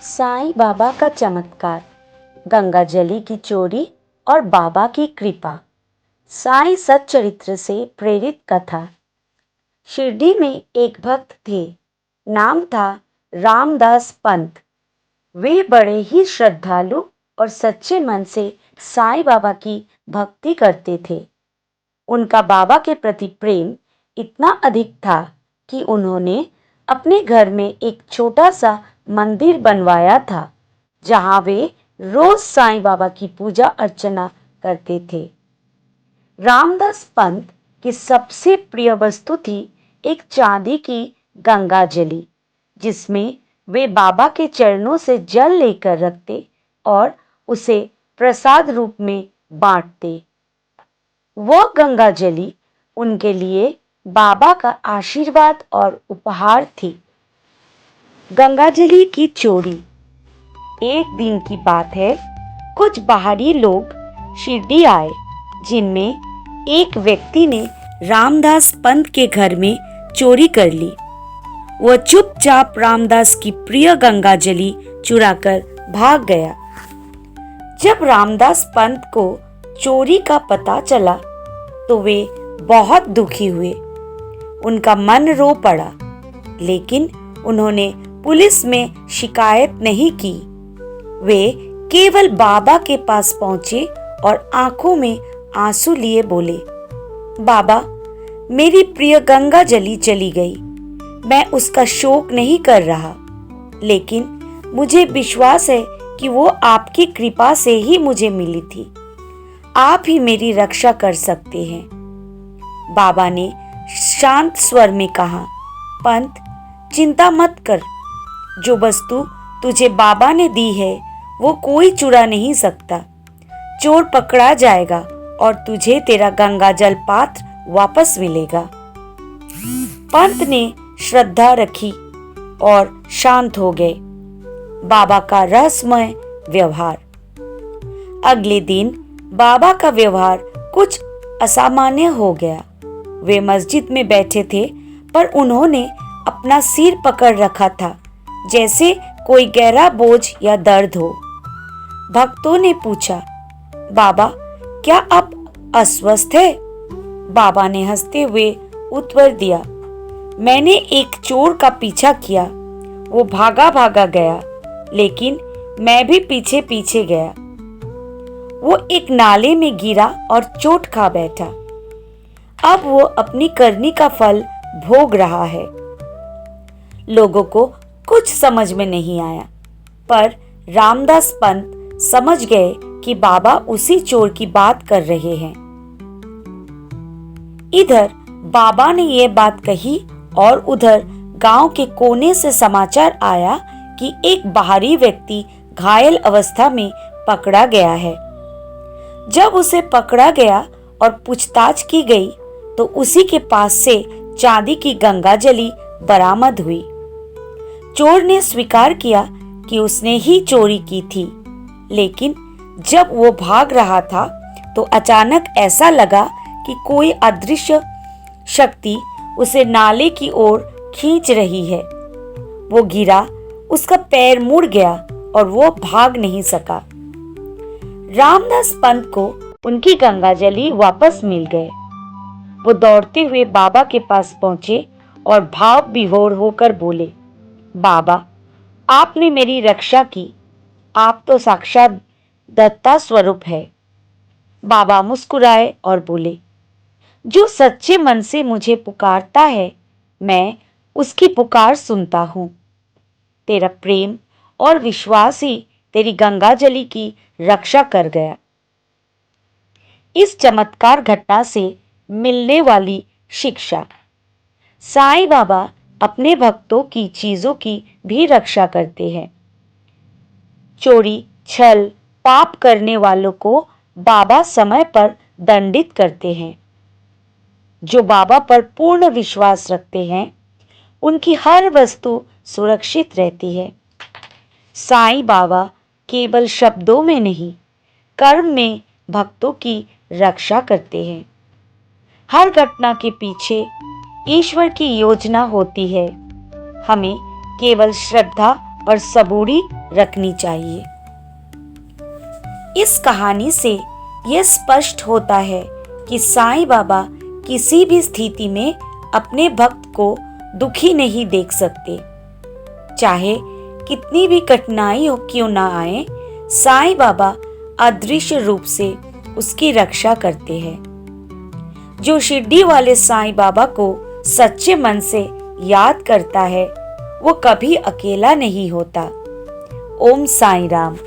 साईं बाबा का चमत्कार, गंगाजली की चोरी और बाबा की कृपा। साईं सच्चरित्र से प्रेरित कथा। शिरडी में एक भक्त थे, नाम था रामदास पंत। वे बड़े ही श्रद्धालु और सच्चे मन से साईं बाबा की भक्ति करते थे। उनका बाबा के प्रति प्रेम इतना अधिक था कि उन्होंने अपने घर में एक छोटा सा मंदिर बनवाया था, जहां वे रोज साईं बाबा की पूजा अर्चना करते थे। रामदास पंत की सबसे प्रिय वस्तु थी एक चांदी की गंगाजली, जिसमें वे बाबा के चरणों से जल लेकर रखते और उसे प्रसाद रूप में बांटते। वह गंगाजली उनके लिए बाबा का आशीर्वाद और उपहार थी। गंगाजली की चोरी। एक दिन की बात है, कुछ बाहरी लोग शिरडी आए, जिनमें एक व्यक्ति ने रामदास पंत के घर में चोरी कर ली। वह चुपचाप रामदास की प्रिय गंगाजली चुराकर भाग गया। जब रामदास पंत को चोरी का पता चला तो वे बहुत दुखी हुए। उनका मन रो पड़ा, लेकिन उन्होंने पुलिस में शिकायत नहीं की। वे केवल बाबा के पास पहुंचे और आंखों में आंसू लिए बोले, बाबा, मेरी प्रिय गंगाजली चली गई। मैं उसका शोक नहीं कर रहा, लेकिन मुझे विश्वास है कि वो आपकी कृपा से ही मुझे मिली थी। आप ही मेरी रक्षा कर सकते हैं। बाबा ने शांत स्वर में कहा, पंत, चिंता मत कर। जो वस्तु तुझे बाबा ने दी है वो कोई चुरा नहीं सकता। चोर पकड़ा जाएगा और तुझे तेरा गंगाजल पात्र वापस मिलेगा। पंत ने श्रद्धा रखी और शांत हो गए। बाबा का रहस्यमय व्यवहार। अगले दिन बाबा का व्यवहार कुछ असामान्य हो गया। वे मस्जिद में बैठे थे, पर उन्होंने अपना सिर पकड़ रखा था, जैसे कोई गहरा बोझ या दर्द हो। भक्तों ने पूछा, बाबा, क्या आप अस्वस्थ हैं? बाबा ने हंसते हुए उत्तर दिया, मैंने एक चोर का पीछा किया। वो भागा भागा गया, लेकिन मैं भी पीछे पीछे गया। वो एक नाले में गिरा और चोट खा बैठा। अब वो अपनी करनी का फल भोग रहा है। लोगों को कुछ समझ में नहीं आया, पर रामदास पंत समझ गए कि बाबा उसी चोर की बात कर रहे हैं। इधर बाबा ने ये बात कही और उधर गांव के कोने से समाचार आया कि एक बाहरी व्यक्ति घायल अवस्था में पकड़ा गया है। जब उसे पकड़ा गया और पूछताछ की गई तो उसी के पास से चांदी की गंगाजली बरामद हुई। चोर ने स्वीकार किया कि उसने ही चोरी की थी, लेकिन जब वो भाग रहा था तो अचानक ऐसा लगा कि कोई अदृश्य शक्ति उसे नाले की ओर खींच रही है। वो गिरा, उसका पैर मुड़ गया और वो भाग नहीं सका। रामदास पंत को उनकी गंगाजली वापस मिल गए। वो दौड़ते हुए बाबा के पास पहुंचे और भाव विभोर होकर बोले, बाबा, आपने मेरी रक्षा की। आप तो साक्षात दत्ता स्वरूप है। बाबा मुस्कुराए और बोले, जो सच्चे मन से मुझे पुकारता है, मैं उसकी पुकार सुनता हूं। तेरा प्रेम और विश्वास ही तेरी गंगाजली की रक्षा कर गया। इस चमत्कार घटना से मिलने वाली शिक्षा। साईं बाबा अपने भक्तों की चीजों की भी रक्षा करते हैं। चोरी, छल, पाप करने वालों को बाबा समय पर दंडित करते हैं। जो बाबा पर पूर्ण विश्वास रखते हैं, उनकी हर वस्तु सुरक्षित रहती है। साईं बाबा केवल शब्दों में नहीं, कर्म में भक्तों की रक्षा करते हैं। हर घटना के पीछे ईश्वर की योजना होती है। हमें केवल श्रद्धा और सबूरी रखनी चाहिए। इस कहानी से यह स्पष्ट होता है कि साईं बाबा किसी भी स्थिति में अपने भक्त को दुखी नहीं देख सकते। चाहे कितनी भी कठिनाई हो क्यों ना आए, साईं बाबा अदृश्य रूप से उसकी रक्षा करते हैं। जो शिरडी वाले साईं बाबा को सच्चे मन से याद करता है वो कभी अकेला नहीं होता। ओम साईं राम।